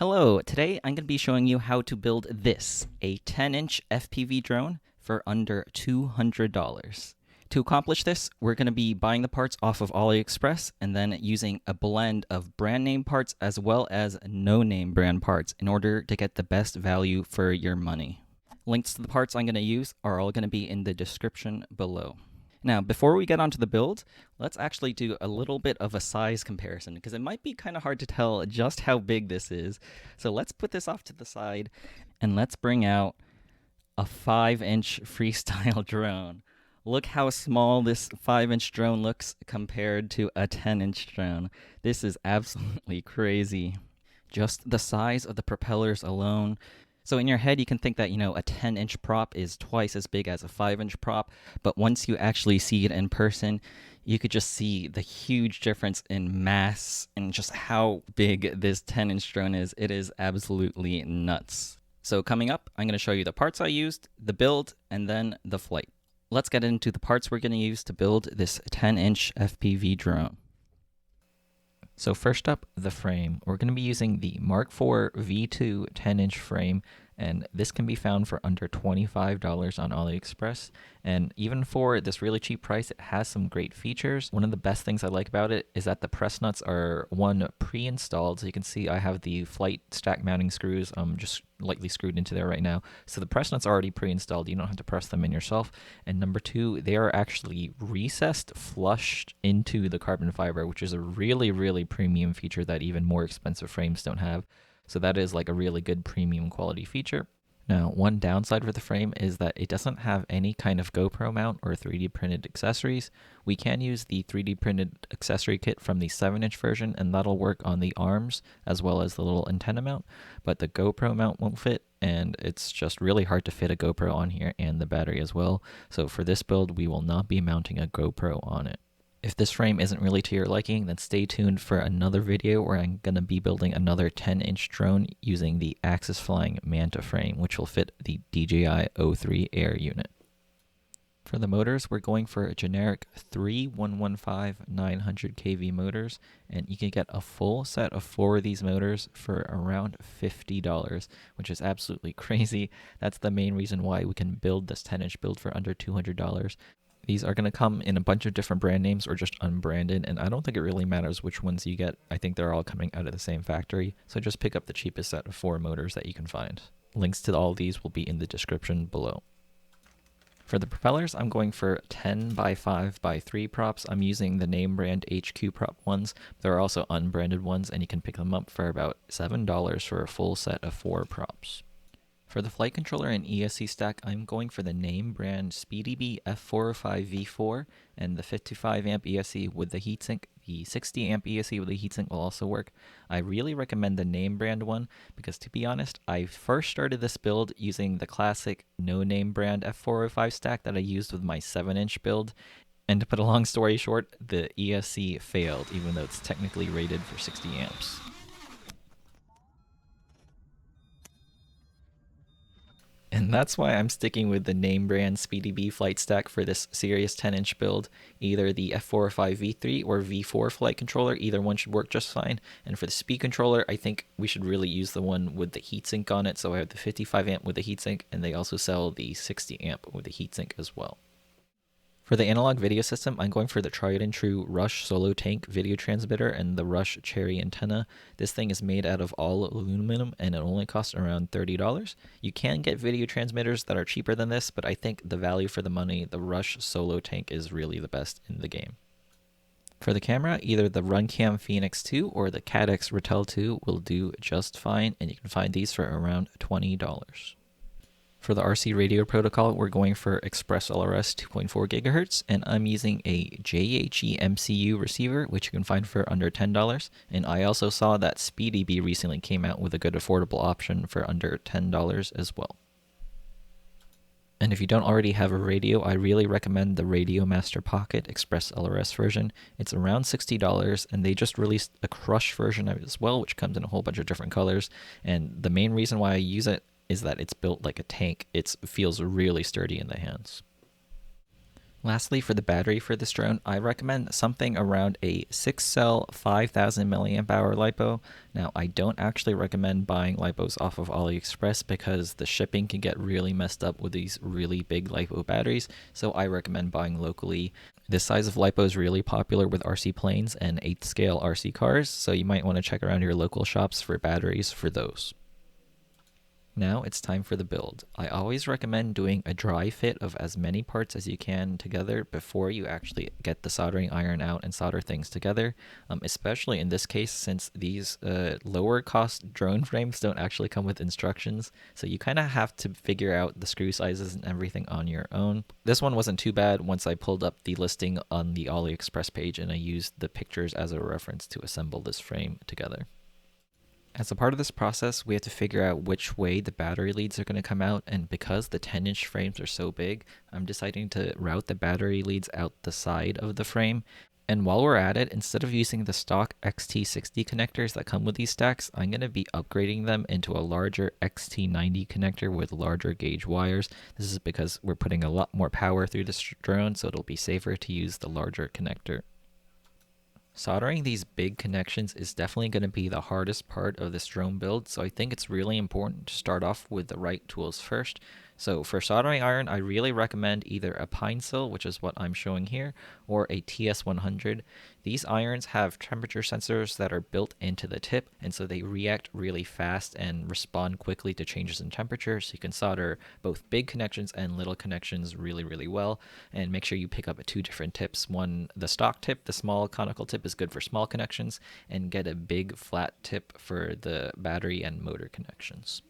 Hello, today I'm going to be showing you how to build this, a 10-inch FPV drone for under $200. To accomplish this, we're going to be buying the parts off of Aliexpress and then using a blend of brand name parts as well as no-name brand parts in order to get the best value for your money. Links to the parts I'm going to use are all going to be in the description below. Now, before we get onto the build, let's actually do a little bit of a size comparison because it might be kind of hard to tell just how big this is. So let's put this off to the side and let's bring out a 5-inch freestyle drone. Look how small this 5-inch drone looks compared to a 10-inch drone. This is absolutely crazy. Just the size of the propellers alone. So in your head, you can think that, a 10-inch prop is twice as big as a 5-inch prop, but once you actually see it in person, you could just see the huge difference in mass and just how big this 10-inch drone is. It is absolutely nuts. So coming up, I'm going to show you the parts I used, the build, and then the flight. Let's get into the parts we're going to use to build this 10-inch FPV drone. So first up, the frame. We're going to be using the Mark IV V2 10-inch frame, and this can be found for under $25 on AliExpress. And even for this really cheap price, it has some great features. One of the best things I like about it is that the press nuts are pre-installed. So you can see I have the flight stack mounting screws just lightly screwed into there right now. So the press nuts are already pre-installed. You don't have to press them in yourself. And number two, they are actually recessed flushed into the carbon fiber, which is a really, really premium feature that even more expensive frames don't have. So that is like a really good premium quality feature. Now, one downside for the frame is that it doesn't have any kind of GoPro mount or 3D printed accessories. We can use the 3D printed accessory kit from the 7-inch version, and that'll work on the arms as well as the little antenna mount, but the GoPro mount won't fit, and it's just really hard to fit a GoPro on here and the battery as well. So for this build, we will not be mounting a GoPro on it. If this frame isn't really to your liking, then stay tuned for another video where I'm going to be building another 10-inch drone using the Axis Flying Manta frame, which will fit the DJI O3 Air unit. For the motors, we're going for a generic 3 115 900 kV motors, and you can get a full set of 4 of these motors for around $50, which is absolutely crazy. That's the main reason why we can build this 10-inch build for under $200. These are going to come in a bunch of different brand names or just unbranded, and I don't think it really matters which ones you get. I think they're all coming out of the same factory, so just pick up the cheapest set of 4 motors that you can find. Links to all these will be in the description below. For the propellers, I'm going for 10 by 5 by 3 props. I'm using the name brand HQ prop ones. There are also unbranded ones, and you can pick them up for about $7 for a full set of 4 props. For the flight controller and ESC stack, I'm going for the name brand SpeedyBee F405V4 and the 55 amp ESC with the heatsink. The 60 amp ESC with the heatsink will also work. I really recommend the name brand one because, to be honest, I first started this build using the classic no name brand F405 stack that I used with my 7-inch build. And to put a long story short, the ESC failed, even though it's technically rated for 60 amps. And that's why I'm sticking with the name brand SpeedyBee flight stack for this serious 10-inch build. Either the F405 V3 or V4 flight controller, either one should work just fine. And for the speed controller, I think we should really use the one with the heatsink on it. So I have the 55 amp with the heatsink, and they also sell the 60 amp with the heatsink as well. For the analog video system, I'm going for the tried and true Rush Solo Tank video transmitter and the Rush Cherry antenna. This thing is made out of all aluminum and it only costs around $30. You can get video transmitters that are cheaper than this, but I think the value for the money, the Rush Solo Tank is really the best in the game. For the camera, either the Runcam Phoenix 2 or the Caddx Ratel 2 will do just fine, and you can find these for around $20. For the RC radio protocol, we're going for Express LRS 2.4 GHz, and I'm using a JHE MCU receiver, which you can find for under $10. And I also saw that SpeedyBee recently came out with a good affordable option for under $10 as well. And if you don't already have a radio, I really recommend the Radio Master Pocket Express LRS version. It's around $60, and they just released a Crush version of it as well, which comes in a whole bunch of different colors. And the main reason why I use it is that it's built like a tank. It feels really sturdy in the hands. Lastly, for the battery for this drone, I recommend something around a 6-cell 5000 milliamp hour LiPo. Now, I don't actually recommend buying LiPos off of Aliexpress because the shipping can get really messed up with these really big LiPo batteries, so I recommend buying locally. This size of LiPo is really popular with RC planes and 8th scale RC cars, so you might want to check around your local shops for batteries for those. Now it's time for the build. I always recommend doing a dry fit of as many parts as you can together before you actually get the soldering iron out and solder things together, especially in this case since these lower cost drone frames don't actually come with instructions, so you kind of have to figure out the screw sizes and everything on your own. This one wasn't too bad once I pulled up the listing on the AliExpress page and I used the pictures as a reference to assemble this frame together. As a part of this process, we have to figure out which way the battery leads are going to come out, and because the 10-inch frames are so big, I'm deciding to route the battery leads out the side of the frame. And while we're at it, instead of using the stock XT60 connectors that come with these stacks, I'm going to be upgrading them into a larger XT90 connector with larger gauge wires. This is because we're putting a lot more power through this drone, so it'll be safer to use the larger connector. Soldering these big connections is definitely going to be the hardest part of this drone build, so I think it's really important to start off with the right tools first. So for soldering iron, I really recommend either a pine sil, which is what I'm showing here, or a TS100. These irons have temperature sensors that are built into the tip, and so they react really fast and respond quickly to changes in temperature, so you can solder both big connections and little connections really, really well. And make sure you pick up 2 different tips. One, the stock tip, the small conical tip is good for small connections, and get a big flat tip for the battery and motor connections.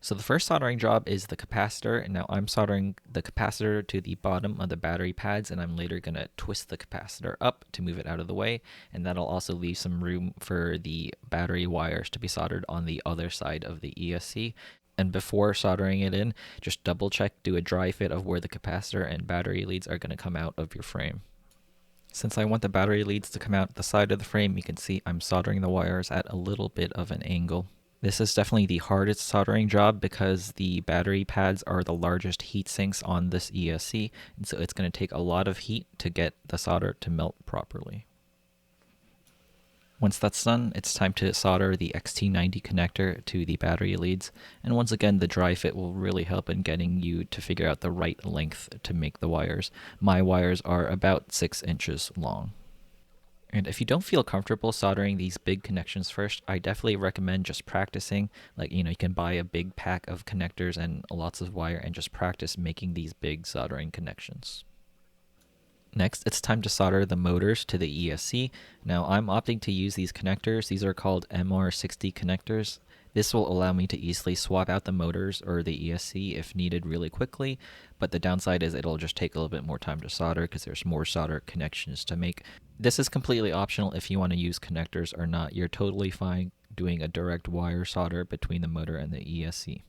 So the first soldering job is the capacitor, and now I'm soldering the capacitor to the bottom of the battery pads, and I'm later going to twist the capacitor up to move it out of the way, and that'll also leave some room for the battery wires to be soldered on the other side of the ESC. And before soldering it in, just double check, do a dry fit of where the capacitor and battery leads are going to come out of your frame. Since I want the battery leads to come out the side of the frame, you can see I'm soldering the wires at a little bit of an angle. This is definitely the hardest soldering job because the battery pads are the largest heat sinks on this ESC, and so it's going to take a lot of heat to get the solder to melt properly. Once that's done, it's time to solder the XT90 connector to the battery leads, and once again the dry fit will really help in getting you to figure out the right length to make the wires. My wires are about 6 inches long. And if you don't feel comfortable soldering these big connections first, I definitely recommend just practicing. Like, you can buy a big pack of connectors and lots of wire and just practice making these big soldering connections. Next, it's time to solder the motors to the ESC. Now, I'm opting to use these connectors. These are called MR60 connectors. This will allow me to easily swap out the motors or the ESC if needed really quickly, but the downside is it'll just take a little bit more time to solder because there's more solder connections to make. This is completely optional if you want to use connectors or not. You're totally fine doing a direct wire solder between the motor and the ESC.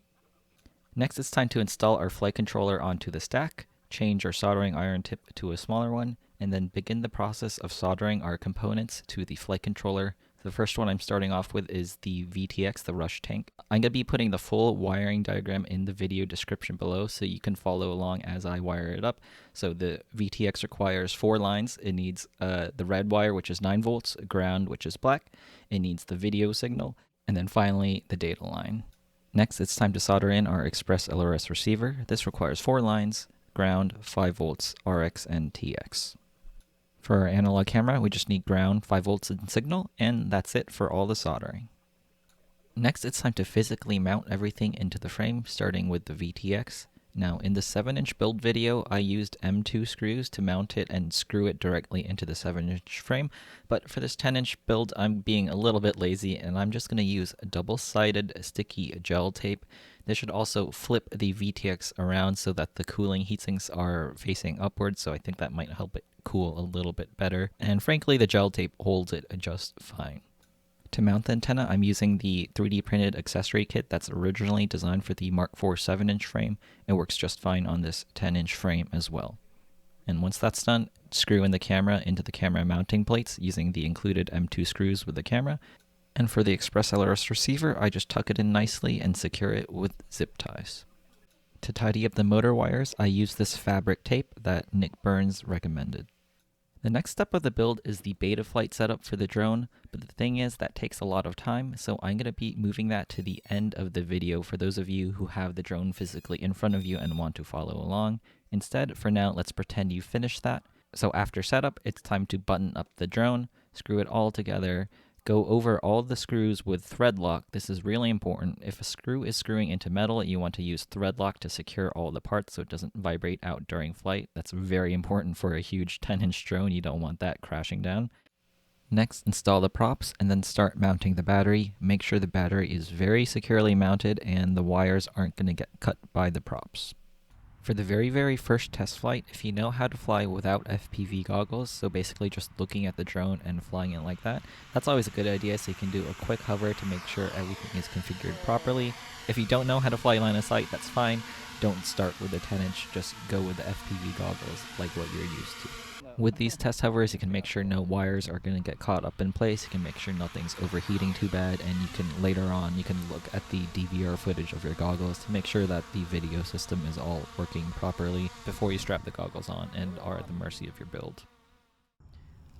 Next, it's time to install our flight controller onto the stack, change our soldering iron tip to a smaller one, and then begin the process of soldering our components to the flight controller. The first one I'm starting off with is the VTX, the rush tank. I'm going to be putting the full wiring diagram in the video description below so you can follow along as I wire it up. So the VTX requires 4 lines. It needs the red wire, which is 9 volts, ground, which is black. It needs the video signal, and then finally the data line. Next, it's time to solder in our Express LRS receiver. This requires 4 lines, ground, 5 volts, RX, and TX. For our analog camera, we just need ground, 5 volts and signal, and that's it for all the soldering. Next, it's time to physically mount everything into the frame, starting with the VTX. Now, in the 7-inch build video, I used M2 screws to mount it and screw it directly into the 7-inch frame, but for this 10-inch build, I'm being a little bit lazy, and I'm just going to use a double-sided sticky gel tape. This should also flip the VTX around so that the cooling heatsinks are facing upwards, so I think that might help it cool a little bit better. And frankly, the gel tape holds it just fine. To mount the antenna, I'm using the 3D printed accessory kit that's originally designed for the Mark IV 7-inch frame. It works just fine on this 10-inch frame as well. And once that's done, screw in the camera into the camera mounting plates using the included M2 screws with the camera. And for the Express LRS receiver, I just tuck it in nicely and secure it with zip ties. To tidy up the motor wires, I use this fabric tape that Nick Burns recommended. The next step of the build is the Betaflight setup for the drone, but the thing is that takes a lot of time, so I'm going to be moving that to the end of the video for those of you who have the drone physically in front of you and want to follow along. Instead, for now, let's pretend you finished that. So after setup, it's time to button up the drone, screw it all together, go over all the screws with thread lock. This is really important. If a screw is screwing into metal, you want to use thread lock to secure all the parts so it doesn't vibrate out during flight. That's very important for a huge 10-inch drone. You don't want that crashing down. Next, install the props and then start mounting the battery. Make sure the battery is very securely mounted and the wires aren't going to get cut by the props. For the very first test flight, if you know how to fly without FPV goggles, so basically just looking at the drone and flying it like that, that's always a good idea, so you can do a quick hover to make sure everything is configured properly. If you don't know how to fly line of sight, that's fine. Don't start with a 10-inch, just go with the FPV goggles like what you're used to. With these test hovers, you can make sure no wires are going to get caught up in place, you can make sure nothing's overheating too bad, and you can later on, you can look at the DVR footage of your goggles to make sure that the video system is all working properly before you strap the goggles on and are at the mercy of your build.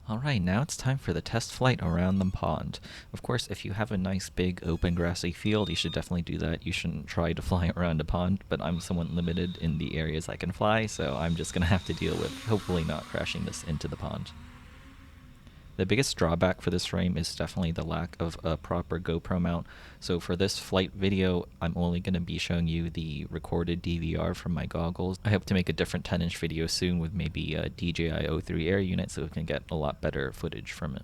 Alright, now it's time for the test flight around the pond. Of course, if you have a nice big open grassy field, you should definitely do that. You shouldn't try to fly around a pond, but I'm somewhat limited in the areas I can fly, so I'm just gonna have to deal with hopefully not crashing this into the pond. The biggest drawback for this frame is definitely the lack of a proper GoPro mount. So for this flight video, I'm only going to be showing you the recorded DVR from my goggles. I hope to make a different 10-inch video soon with maybe a DJI O3 Air unit so we can get a lot better footage from it.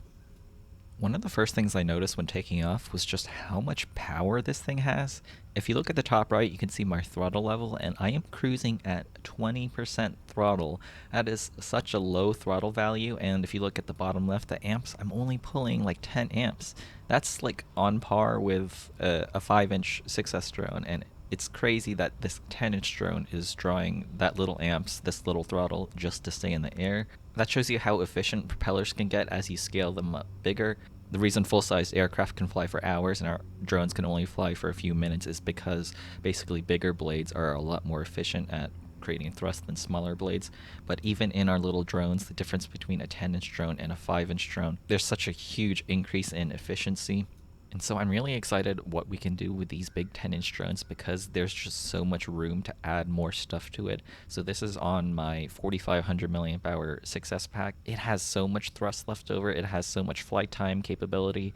One of the first things I noticed when taking off was just how much power this thing has. If you look at the top right, you can see my throttle level, and I am cruising at 20% throttle. That is such a low throttle value, and if you look at the bottom left, the amps, I'm only pulling like 10 amps. That's like on par with a 5-inch 6S drone, and it's crazy that this 10-inch drone is drawing that little amps, this little throttle, just to stay in the air. That shows you how efficient propellers can get as you scale them up bigger. The reason full-sized aircraft can fly for hours and our drones can only fly for a few minutes is because basically bigger blades are a lot more efficient at creating thrust than smaller blades. But even in our little drones, the difference between a 10-inch drone and a 5-inch drone, there's such a huge increase in efficiency. And so I'm really excited what we can do with these big 10-inch drones because there's just so much room to add more stuff to it. So this is on my 4500 milliamp hour 6S pack. It has so much thrust left over. It has so much flight time capability.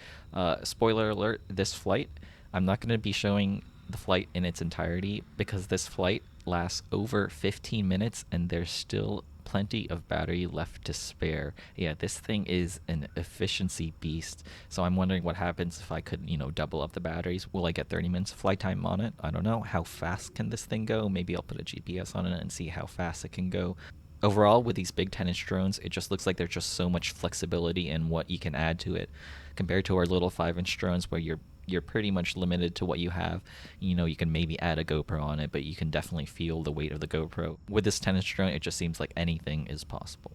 Spoiler alert, this flight, I'm not going to be showing the flight in its entirety because this flight lasts over 15 minutes and there's still plenty of battery left to spare. Yeah, this thing is an efficiency beast. So I'm wondering what happens if I could, double up the batteries. Will I get 30 minutes of flight time on it? I don't know. How fast can this thing go? Maybe I'll put a GPS on it and see how fast it can go. Overall, with these big 10-inch drones, it just looks like there's just so much flexibility in what you can add to it compared to our little 5-inch drones where you're pretty much limited to what you have. You can maybe add a GoPro on it, but you can definitely feel the weight of the GoPro. With this 10-inch drone, it just seems like anything is possible.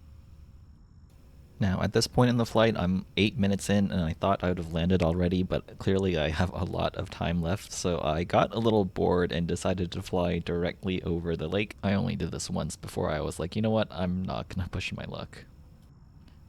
Now, at this point in the flight, I'm 8 minutes in, and I thought I would have landed already, but clearly I have a lot of time left, so I got a little bored and decided to fly directly over the lake. I only did this once before I was like, you know what, I'm not gonna push my luck.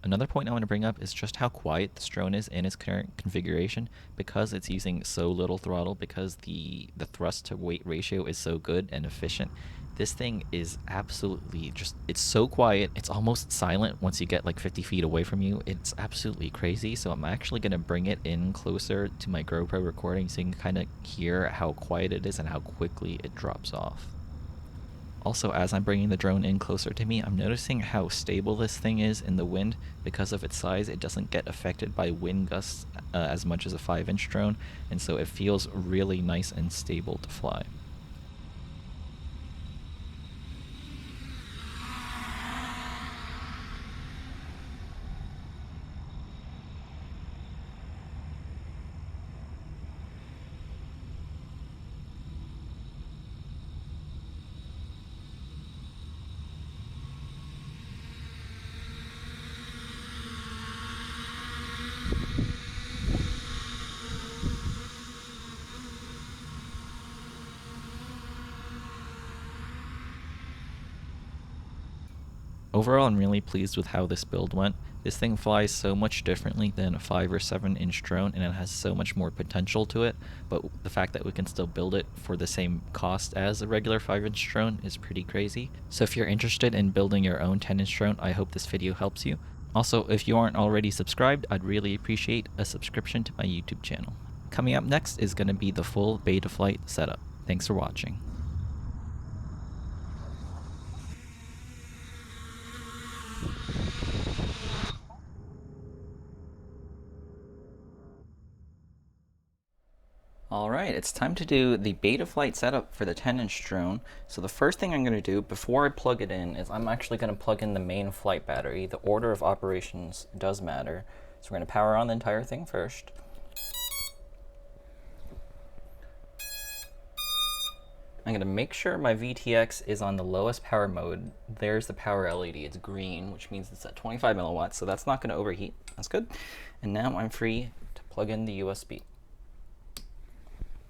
Another point I want to bring up is just how quiet this drone is in its current configuration because it's using so little throttle, because the thrust to weight ratio is so good and efficient. This thing is absolutely it's so quiet, it's almost silent once you get like 50 feet away from you. It's absolutely crazy, so I'm actually going to bring it in closer to my GoPro recording so you can kind of hear how quiet it is and how quickly it drops off. Also, as I'm bringing the drone in closer to me, I'm noticing how stable this thing is in the wind. Because of its size, it doesn't get affected by wind gusts as much as a 5-inch drone, and so it feels really nice and stable to fly. Overall, I'm really pleased with how this build went. This thing flies so much differently than a 5 or 7 inch drone, and it has so much more potential to it, but the fact that we can still build it for the same cost as a regular 5 inch drone is pretty crazy. So if you're interested in building your own 10 inch drone, I hope this video helps you. Also, if you aren't already subscribed, I'd really appreciate a subscription to my YouTube channel. Coming up next is going to be the full Betaflight setup. Thanks for watching. Alright, it's time to do the Betaflight setup for the 10 inch drone. So the first thing I'm going to do before I plug it in is I'm actually going to plug in the main flight battery. The order of operations does matter. So we're going to power on the entire thing first. I'm going to make sure my VTX is on the lowest power mode. There's the power LED. It's green, which means it's at 25 milliwatts, so that's not going to overheat. That's good. And now I'm free to plug in the USB.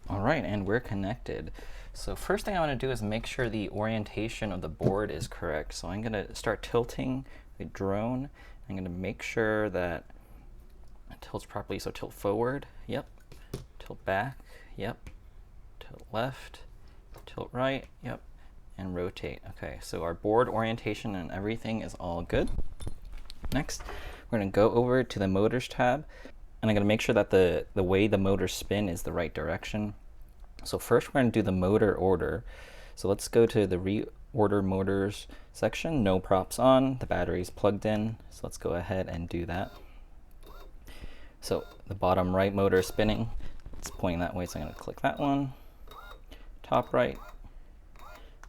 All right, and we're connected. So first thing I want to do is make sure the orientation of the board is correct. So I'm going to start tilting the drone. I'm going to make sure that it tilts properly. So tilt forward, yep. Tilt back, yep. Tilt left, tilt right, yep. And rotate. Okay, so our board orientation and everything is all good. Next, we're going to go over to the motors tab. And I'm going to make sure that the way the motors spin is the right direction. So first we're going to do the motor order. So let's go to the reorder motors section. No props on. The battery's plugged in. So let's go ahead and do that. So the bottom right motor is spinning. It's pointing that way, so I'm going to click that one. Top right,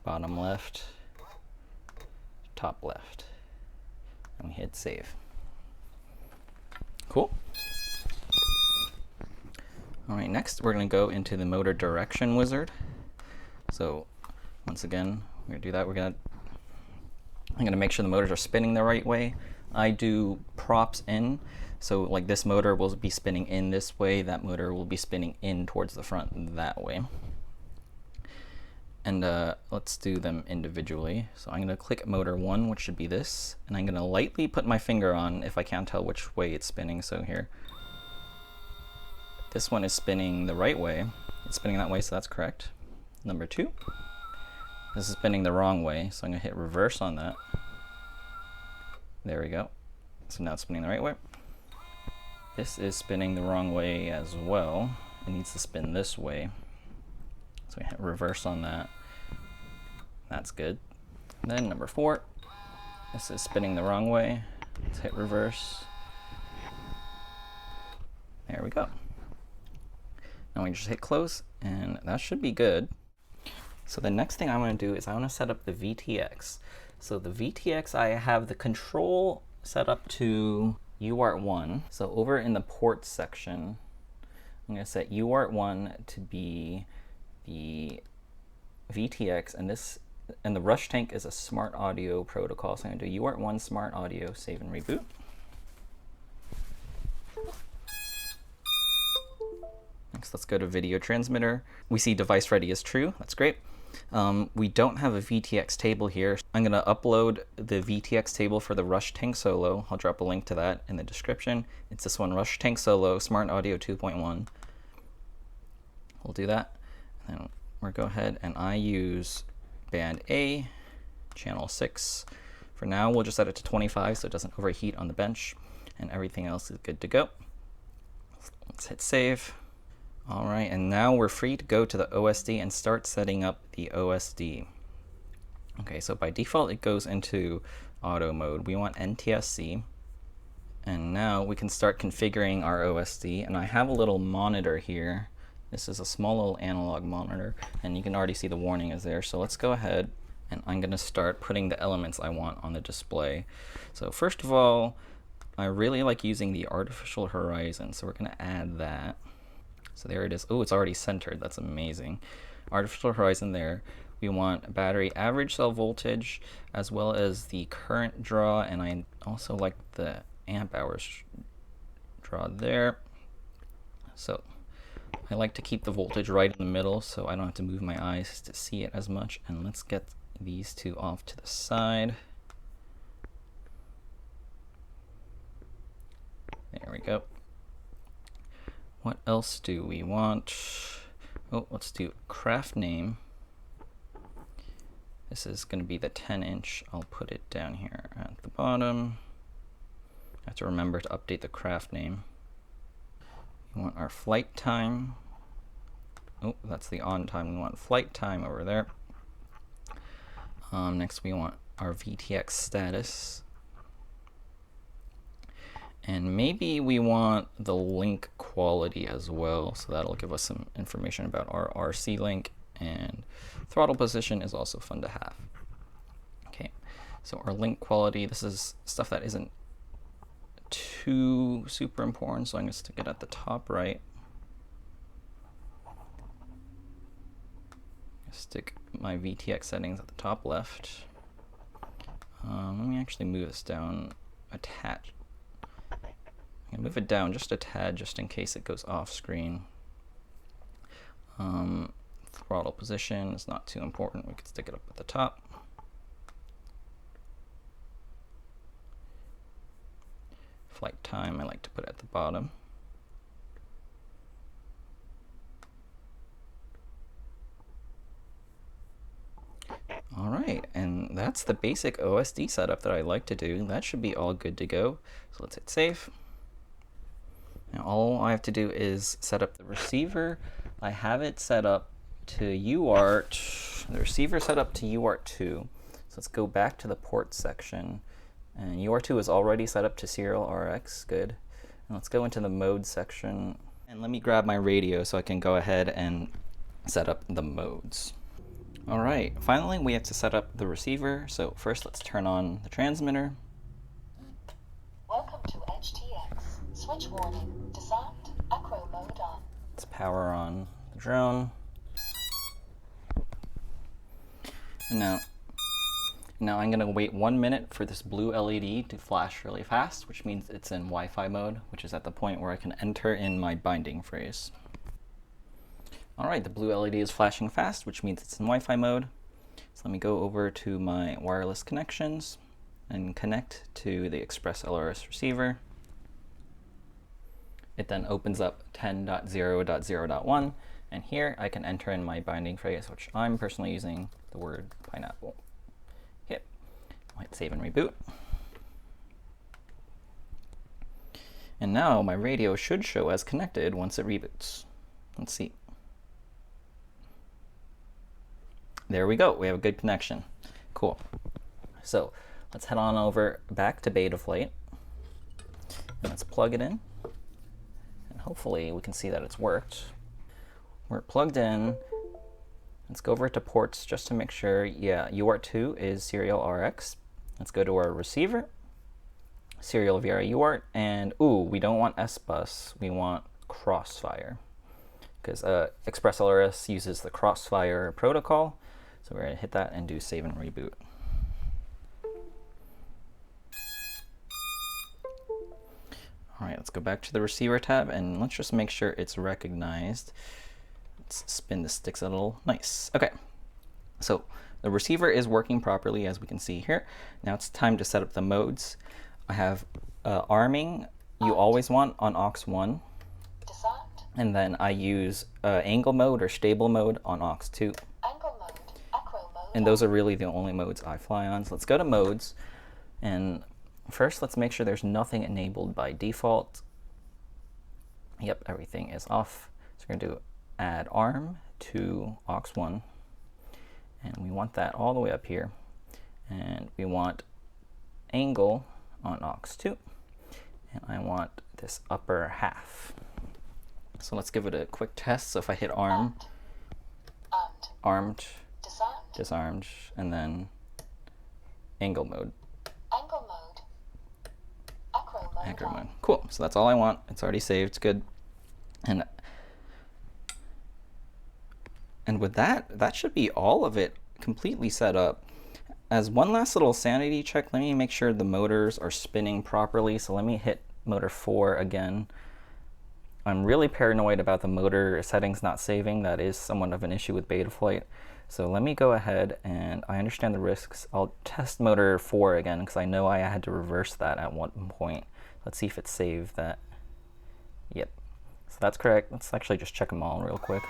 bottom left, top left. And we hit save. Cool. All right, next we're going to go into the motor direction wizard. So once again, we're going to do that. I'm going to make sure the motors are spinning the right way. I do props in. So like this motor will be spinning in this way. That motor will be spinning in towards the front that way. And let's do them individually. So I'm going to click motor 1, which should be this. And I'm going to lightly put my finger on if I can't tell which way it's spinning. So here. This one is spinning the right way. It's spinning that way, so that's correct. Number 2. This is spinning the wrong way, so I'm going to hit reverse on that. There we go. So now it's spinning the right way. This is spinning the wrong way as well. It needs to spin this way. So we hit reverse on that. That's good. And then number 4. This is spinning the wrong way. Let's hit reverse. There we go. Now we just hit close, and that should be good. So the next thing I want to do is I want to set up the VTX. So the VTX, I have the control set up to UART1. So over in the ports section, I'm going to set UART1 to be the VTX, and the rush tank is a smart audio protocol. So I'm going to do UART1 smart audio, save and reboot. Next, let's go to video transmitter. We see device ready is true. That's great. We don't have a VTX table here. I'm going to upload the VTX table for the Rush Tank Solo. I'll drop a link to that in the description. It's this one, Rush Tank Solo Smart Audio 2.1. We'll do that. And then we'll go ahead and I use band A, channel 6. For now, we'll just set it to 25 so it doesn't overheat on the bench, and everything else is good to go. Let's hit save. All right, and now we're free to go to the OSD and start setting up the OSD. Okay, so by default, it goes into auto mode. We want NTSC. And now we can start configuring our OSD. And I have a little monitor here. This is a small little analog monitor, and you can already see the warning is there. So let's go ahead, and I'm gonna start putting the elements I want on the display. So first of all, I really like using the artificial horizon, so we're gonna add that. So there it is. Oh, it's already centered. That's amazing. Artificial horizon there. We want battery average cell voltage as well as the current draw, and I also like the amp hours draw there. So I like to keep the voltage right in the middle so I don't have to move my eyes to see it as much. And let's get these two off to the side. There we go. What else do we want? Oh, let's do craft name. This is going to be the 10-inch. I'll put it down here at the bottom. I have to remember to update the craft name. We want our flight time. Oh, that's the on time. We want flight time over there. Next we want our VTX status. And maybe we want the link quality as well, so that'll give us some information about our RC link, and throttle position is also fun to have. Okay, so our link quality, this is stuff that isn't too super important, so I'm going to stick it at the top right. Stick my VTX settings at the top left. Let me actually move this down a tad. I'm gonna move it down just a tad, just in case it goes off screen. Throttle position is not too important. We could stick it up at the top. Flight time, I like to put at the bottom. All right, and that's the basic OSD setup that I like to do. That should be all good to go. So let's hit save. Now all I have to do is set up the receiver. I have it set up to UART. The receiver set up to UART2. So let's go back to the port section. And UART2 is already set up to serial RX, good. And let's go into the mode section. And let me grab my radio so I can go ahead and set up the modes. All right, finally we have to set up the receiver. So first let's turn on the transmitter. Welcome to HTX. Switch warning. Disarmed. Acro mode on. Let's power on the drone. And now I'm gonna wait 1 minute for this blue LED to flash really fast, which means it's in Wi-Fi mode, which is at the point where I can enter in my binding phrase. All right, the blue LED is flashing fast, which means it's in Wi-Fi mode. So let me go over to my wireless connections and connect to the Express LRS receiver. It then opens up 10.0.0.1, and here I can enter in my binding phrase, which I'm personally using the word pineapple. Hit, hit save and reboot. And now my radio should show as connected once it reboots. Let's see. There we go, we have a good connection. Cool. So let's head on over back to Betaflight. And let's plug it in. And hopefully we can see that it's worked. We're plugged in. Let's go over to ports just to make sure, yeah, UART2 is serial RX. Let's go to our receiver, serial via UART, and ooh, we don't want S-Bus, we want Crossfire. Because Express LRS uses the Crossfire protocol. So we're going to hit that and do save and reboot. All right, let's go back to the receiver tab and let's just make sure it's recognized. Let's spin the sticks a little. Nice. Okay, so the receiver is working properly, as we can see here. Now it's time to set up the modes. I have arming, you always want on aux1. And then I use angle mode or stable mode on aux2. Angle mode. Acro mode. And those are really the only modes I fly on. So let's go to modes. And first, let's make sure there's nothing enabled by default. Yep, everything is off. So we're going to do add arm to aux1. And we want that all the way up here. And we want angle on aux2. And I want this upper half. So let's give it a quick test. So if I hit arm, armed, disarmed, and then angle mode. Angle mode. Acro mode. Cool. So that's all I want. It's already saved. It's good. And with that, that should be all of it completely set up. As one last little sanity check, let me make sure the motors are spinning properly. So let me hit motor 4 again. I'm really paranoid about the motor settings not saving. That is somewhat of an issue with Betaflight. So let me go ahead, and I understand the risks. I'll test motor 4 again because I know I had to reverse that at one point. Let's see if it saved that. Yep. So that's correct. Let's actually just check them all real quick.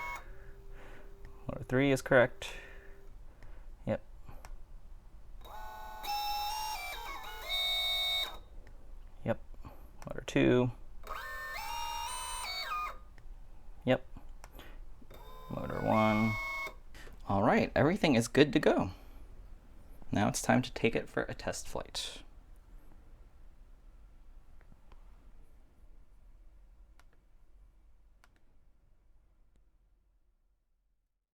Motor 3 is correct. Yep. Yep. Motor 2. Yep. Motor 1. All right, everything is good to go. Now it's time to take it for a test flight.